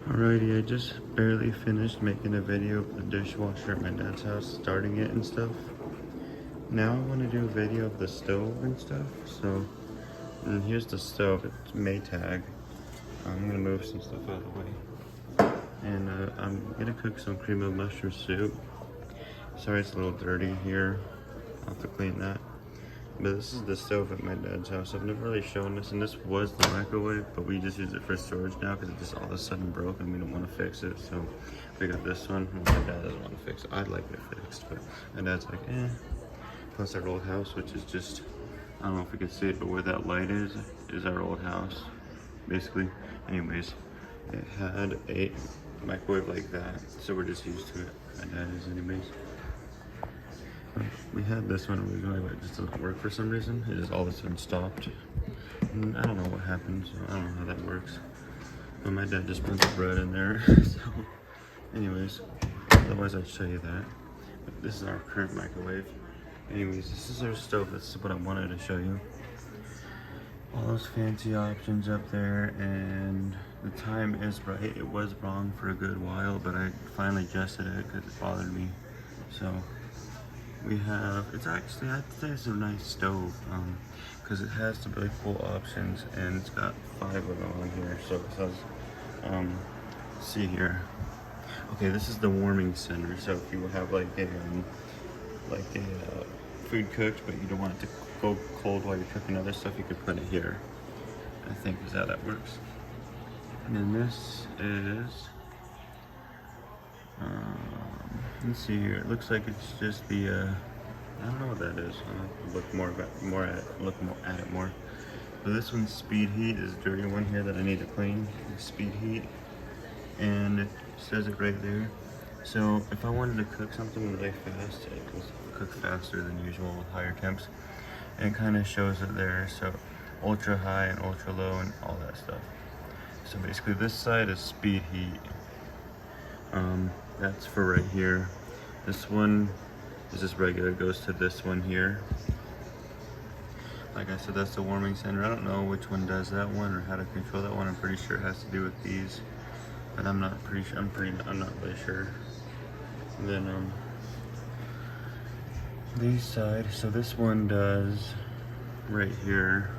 Alrighty, I just barely finished making a video of the dishwasher at my dad's house, starting it and stuff. Now I want to do a video of the stove and stuff. So, and here's the stove. It's Maytag. I'm gonna move some stuff out of the way, and I'm gonna cook some cream of mushroom soup. Sorry, it's a little dirty here. I'll have to clean that. But this is the stove at my dad's house. I've never really shown this, and this was the microwave, but we just use it for storage now because it just all of a sudden broke and we don't want to fix it. So we got this one. My dad doesn't want to fix it. I'd like it fixed, but my dad's like, eh. Plus our old house, which is just, I don't know if you can see it, but where that light is our old house, basically. Anyways, it had a microwave like that, so we're just used to it. My dad is anyways. We had this one originally, but it just doesn't work for some reason. It just all of a sudden stopped. And I don't know what happened, so I don't know how that works. But my dad just put the bread in there, so anyways, otherwise I'd show you that. But this is our current microwave. Anyways, this is our stove. That's what I wanted to show you. All those fancy options up there, and the time is right. It was wrong for a good while, but I finally adjusted it because it bothered me. So we have, it's actually, I'd say it's a nice stove, because it has some really cool options, and it's got 5 of them on here. So it says, see here. Okay, this is the warming center. So if you have like a food cooked, but you don't want it to go cold while you're cooking other stuff, you could put it here. I think is how that works. And then this is, let's see here. It looks like it's just the, I don't know what that is. I'll have to look more at it more. But this one's speed heat. Is a dirty one here that I need to clean. It's speed heat, and it says it right there. So if I wanted to cook something really fast, it will cook faster than usual with higher temps. And it kind of shows it there. So ultra high and ultra low and all that stuff. So basically this side is speed heat. That's for right here. This one is just regular, it goes to this one here. Like I said, that's the warming center. I don't know which one does that one or how to control that one. I'm pretty sure it has to do with these, but I'm not really sure. And then these side, so this one does right here,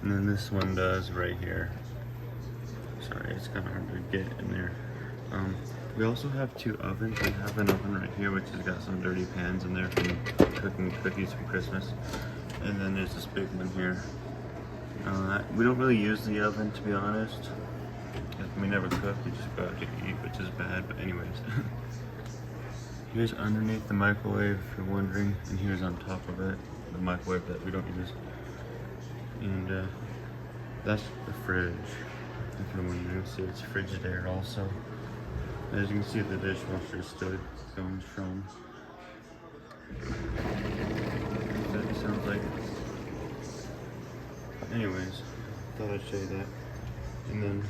and then this one does right here. Sorry, it's kind of hard to get in there. We also have 2 ovens. We have an oven right here, which has got some dirty pans in there from cooking cookies for Christmas. And then there's this big one here. We don't really use the oven, to be honest. We never cook, we just go out to eat, which is bad, but anyways. Here's underneath the microwave, if you're wondering, and here's on top of it, the microwave that we don't use. And that's the fridge, if you're wondering. See, it's Frigidaire also. As you can see, the dishwasher is still going strong. That sounds like. Anyways, thought I'd show you that. And then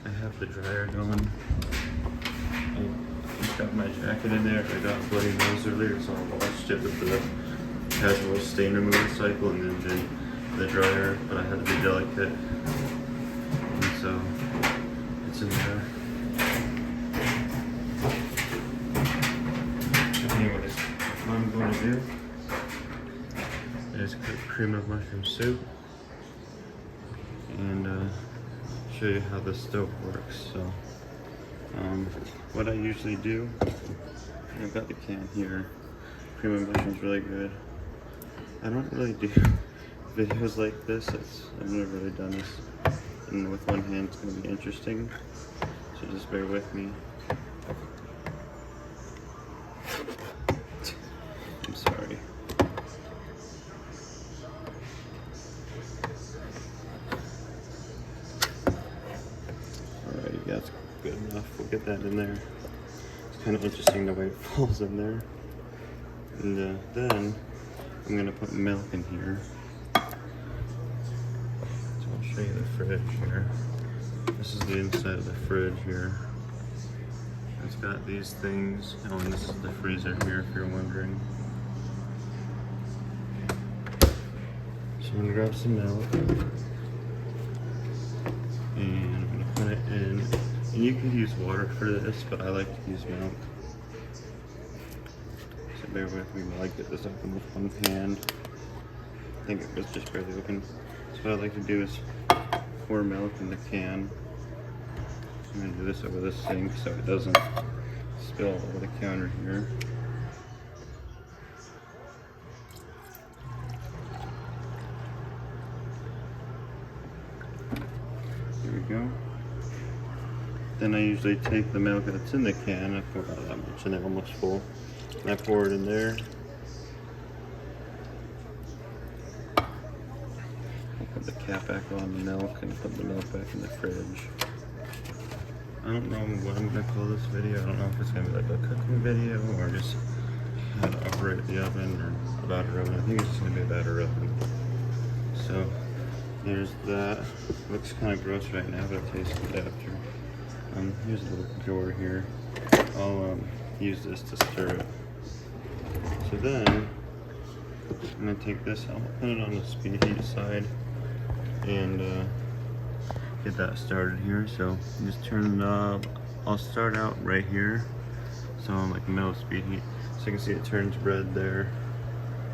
I have the dryer going. I got my jacket in there. I got bloody nose earlier, so I washed it with the casual stain removal cycle and then did the dryer, but I had to be delicate. And so it's in there. Anyways, what I'm going to do is cook cream of mushroom soup and show you how the stove works. So what I usually do, I've got the can here. Cream of mushroom's really good. I don't really do videos like this. I've never really done this, and with one hand it's going to be interesting, so just bear with me. I'm sorry. Alrighty, that's good enough. We'll get that in there. It's kind of interesting the way it falls in there. And then I'm gonna put milk in here. So I'll show you the fridge here. This is the inside of the fridge here. It's got these things. Oh, and this is the freezer here, if you're wondering. So I'm gonna grab some milk. You could use water for this, but I like to use milk. So bear with me while I get this open with one hand. I think it was just barely open. So what I like to do is pour milk in the can. I'm gonna do this over the sink so it doesn't spill all over the counter here. Here we go. Then I usually take the milk that's in the can, I pour about that much in there, almost full, and I pour it in there. I'll put the cap back on the milk and put the milk back in the fridge. I don't know what I'm gonna call this video. I don't know if it's gonna be like a cooking video or just how to operate the oven or a batter oven. I think it's just gonna be a batter oven. So there's that. Looks kind of gross right now, but it tastes good after. Here's a little drawer here. I'll use this to stir it. So then I'm gonna take this. I'll put it on the speed heat side and get that started here. So just turn the knob. I'll start out right here, so I'm like middle speed heat. So you can see it turns red there,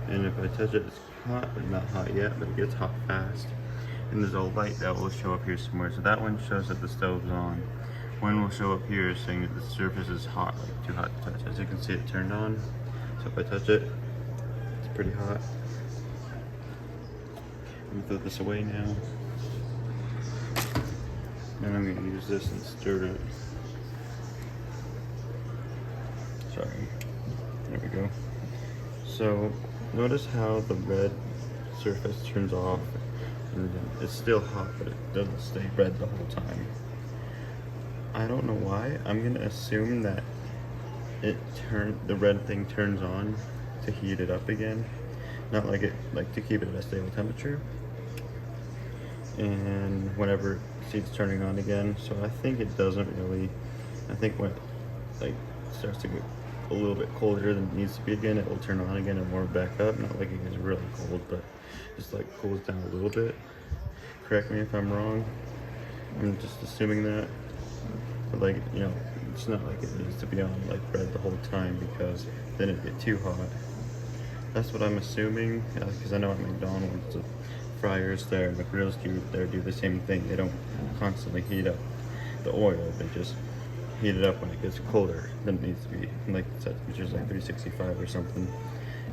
and if I touch it, it's hot, but not hot yet, but it gets hot fast. And there's a light that will show up here somewhere. So that one shows that the stove's on. One will show up here saying that the surface is hot, like too hot to touch. As you can see, it turned on. So if I touch it, it's pretty hot. I'm gonna throw this away now. And I'm gonna use this and stir it. Sorry. There we go. So notice how the red surface turns off. And it's still hot, but it doesn't stay red the whole time. I don't know why. I'm gonna assume that the red thing turns on to heat it up again. Not like to keep it at a stable temperature. And whenever see it's turning on again. So I think it doesn't really, I think when it starts to get a little bit colder than it needs to be again, it will turn on again and warm back up. Not like it gets really cold, but just like cools down a little bit. Correct me if I'm wrong. I'm just assuming that. But like, you know, it's not like it needs to be on like red the whole time because then it'd get too hot. That's what I'm assuming, because I know at McDonald's the fryers there, the grills do the same thing. They don't constantly heat up the oil, they just heat it up when it gets colder than it needs to be. Like set temperature's like 365 or something.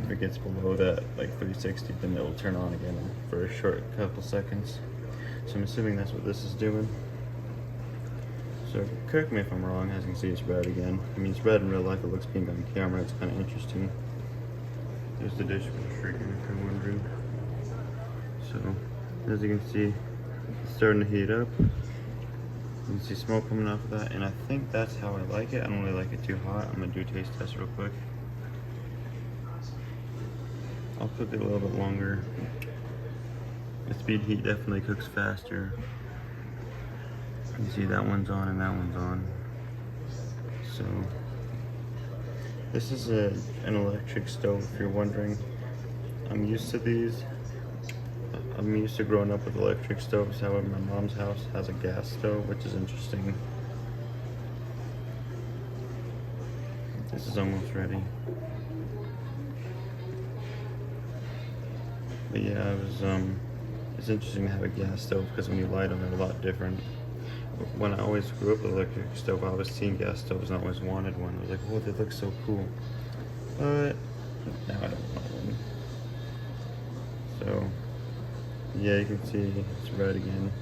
If it gets below that, like 360, then it'll turn on again for a short couple seconds. So I'm assuming that's what this is doing. So correct me if I'm wrong. As you can see, it's red again. I mean, it's red in real life. It looks pink on camera. It's kind of interesting. There's the dishwasher again, if you're wondering. So as you can see, it's starting to heat up. You can see smoke coming off of that, and I think that's how I like it. I don't really like it too hot. I'm gonna do a taste test real quick. I'll cook it a little bit longer. The speed heat definitely cooks faster. You can see that one's on and that one's on. So this is an electric stove, if you're wondering. I'm used to these. I'm used to growing up with electric stoves. However, my mom's house has a gas stove, which is interesting. This is almost ready. But yeah, it's interesting to have a gas stove because when you light them, they're a lot different. When I always grew up with an electric stove, I always seen gas stoves and I always wanted one. I was like, oh, they look so cool. But now I don't want one. So yeah, you can see it's red again.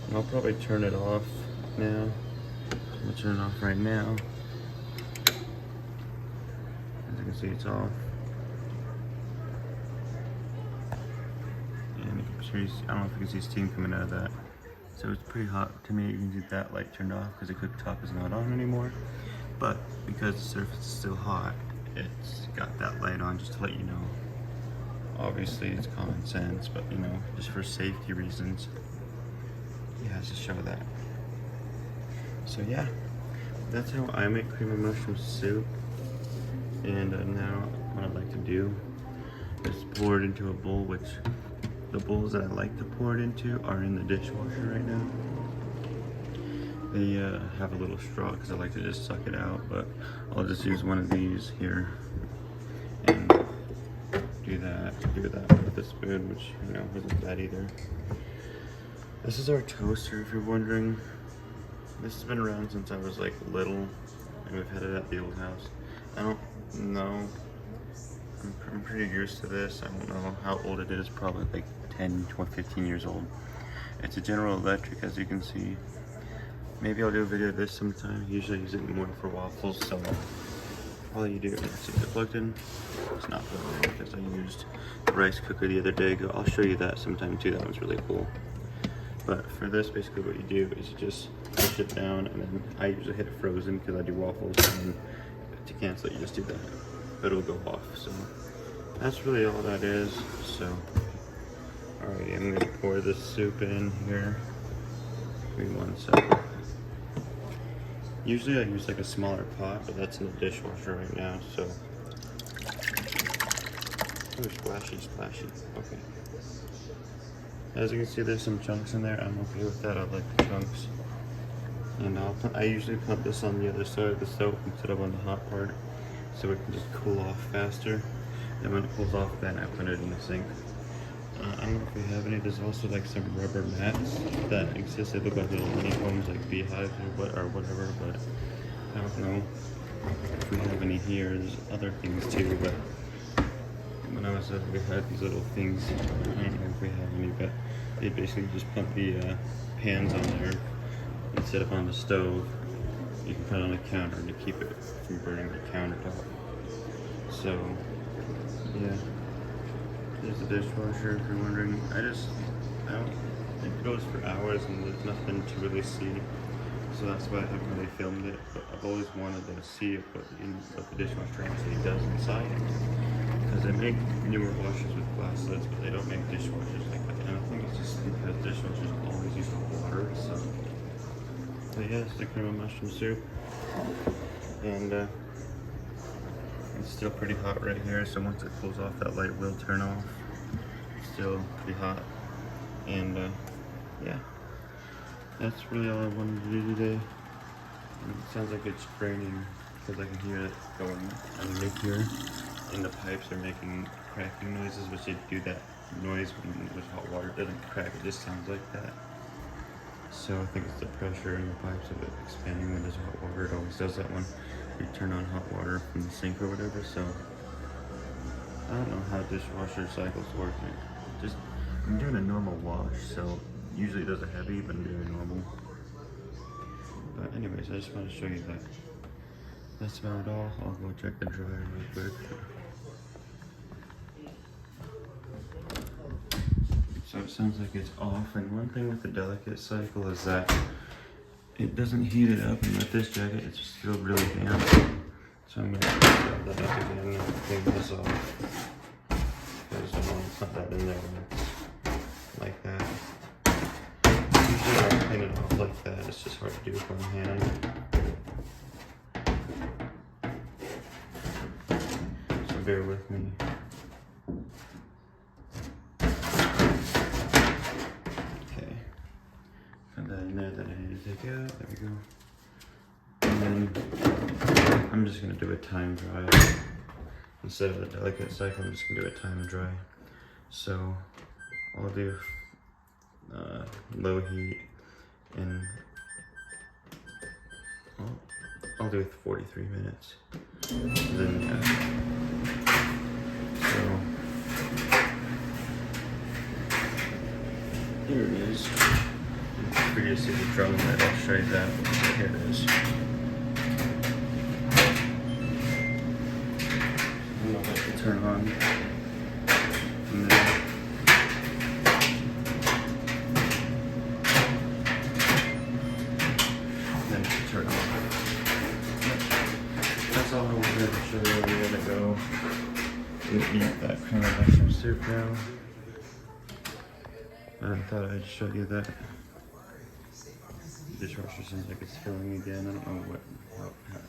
And I'll probably turn it off now. I'm gonna turn it off right now. As you can see, it's off. And I don't know if you can see steam coming out of that. So it's pretty hot to me. You can see that light turned off because the cooktop is not on anymore. But because the surface is still hot, it's got that light on just to let you know. Obviously it's common sense, but you know, just for safety reasons, it has to show that. So yeah, that's how I make cream of mushroom soup. And now what I'd like to do is pour it into a bowl, which the bowls that I like to pour it into are in the dishwasher right now. they have a little straw because I like to just suck it out, but I'll just use one of these here and do that with the spoon, which, you know, isn't bad either. This is our toaster, if you're wondering. This has been around since I was like little, and we've had it at the old house. I don't know, I'm pretty used to this. I don't know how old it is, probably like 10, 12, 15 years old. It's a General Electric, as you can see. Maybe I'll do a video of this sometime. Usually I use it more for waffles, so all you do is see it plugged in. It's not plugged in because I used the rice cooker the other day. I'll show you that sometime too. That one's really cool. But for this, basically what you do is you just push it down, and then I usually hit frozen because I do waffles, and then to cancel it, you just do that. But it'll go off. So that's really all that is. So, alright, I'm gonna pour this soup in here. Give me 1 second. Usually I use like a smaller pot, but that's in the dishwasher right now, so. Ooh, splashy, splashy. Okay. As you can see, there's some chunks in there. I'm okay with that. I like the chunks. And I usually put this on the other side of the stove instead of on the hot part, so it can just cool off faster. And when it cools off, then I put it in the sink. I don't know if we have any. There's also like some rubber mats that exist. They look like little honeycombs, like beehives or whatever, but I don't know if we have any here. There's other things too, but when I was we had these little things. I don't know if we have any, but they basically just put the pans on there instead of on the stove. You can put it on the counter to keep it from burning the countertop. So, yeah. There's the dishwasher, if you're wondering. It goes for hours and there's nothing to really see. So that's why I haven't really filmed it. But I've always wanted to see what the dishwasher actually does inside. Because they make newer washers with glass lids, but they don't make dishwashers like that. And I think it's just because dishwashers always use water, so. But yeah, it's the cream of mushroom soup. And it's still pretty hot right here, so once it cools off, that light will turn off. It's still pretty hot. And yeah, that's really all I wanted to do today. And it sounds like it's raining because I can hear it going underneath here. And the pipes are making cracking noises, which they do that noise when with hot water. It doesn't crack, it just sounds like that. So I think it's the pressure in the pipes of it expanding when there's hot water. It always does that when you turn on hot water from the sink or whatever. So I don't know how dishwasher cycles work. I'm doing a normal wash, so usually it does a heavy, but I'm doing normal. But anyways, I just want to show you that. That's about all. I'll go check the dryer real quick. So it sounds like it's off, and one thing with the delicate cycle is that it doesn't heat it up, and with this jacket it's still really damp. So I'm going to set that up again and clean this off. Because it's not that in there like that. Usually I clean it off like that, it's just hard to do with one hand. So bear with me. That I need to take out. There we go. And then I'm just gonna do a time dry instead of the delicate cycle. I'm just gonna do a time dry. So I'll do low heat, and I'll do 43 minutes. And then so here it is. For you to see the drum lid, I'll show you that. Here it is. I'm gonna let it turn on. And then turn on. That's all I wanted to show you. We're gonna go and eat that cream of mushroom soup now. I thought I'd show you that. Dishwasher seems like it's filling again. I don't know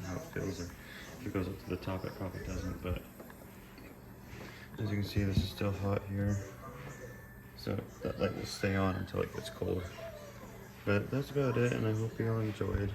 how it feels, or if it goes up to the top, it probably doesn't, but as you can see, this is still hot here, so that light will stay on until it gets cold. But that's about it, and I hope you all enjoyed.